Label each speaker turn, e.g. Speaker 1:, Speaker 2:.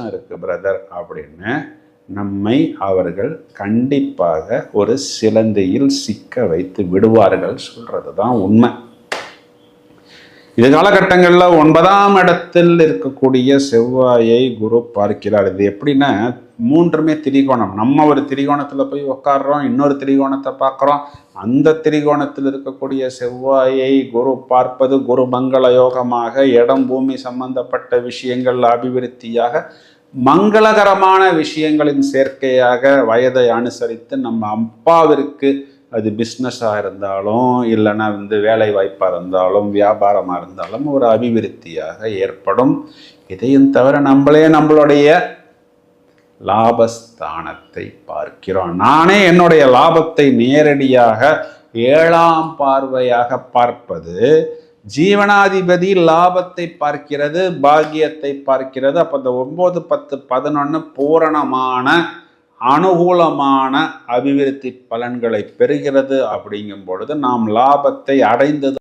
Speaker 1: மிச்சம் இருக்குது பிரதர் அப்படின்னு நம்மை அவர்கள் கண்டிப்பாக ஒரு சிலந்தையில் சிக்க வைத்து விடுவார்கள் சொல்கிறது தான் உண்மை. இது காலகட்டங்களில் 9ஆம் இடத்தில் இருக்கக்கூடிய செவ்வாயை குரு பார்க்கிறார். இது எப்படின்னா, மூன்றுமே திரிகோணம். நம்ம ஒரு திரிகோணத்தில் போய் உட்காடுறோம், இன்னொரு திரிகோணத்தை பார்க்குறோம். அந்த திரிகோணத்தில் இருக்கக்கூடிய செவ்வாயை குரு பார்ப்பது குரு மங்கள யோகமாக, இடம் பூமி சம்பந்தப்பட்ட விஷயங்கள் அபிவிருத்தியாக, மங்களகரமான விஷயங்களின் சேர்க்கையாக, வயதை அனுசரித்து நம்ம அப்பாவிற்கு அது பிஸ்னஸாக இருந்தாலும் இல்லைன்னா வேலை வாய்ப்பாக இருந்தாலும் வியாபாரமாக இருந்தாலும் ஒரு அபிவிருத்தியாக ஏற்படும். இதையும் தவிர நம்மளுடைய லாபஸ்தானத்தை பார்க்கிறோம். நானே என்னுடைய லாபத்தை நேரடியாக 7ஆம் பார்வையாக பார்ப்பது, ஜீவனாதிபதி லாபத்தை பார்க்கிறது, பாக்கியத்தை பார்க்கிறது. அப்போ இந்த 9, 10, 11 பூரணமான அனுகூலமான அபிவிருத்தி பலன்களை பெறுகிறது. அப்படிங்கும் பொழுது நாம் லாபத்தை அடைந்தது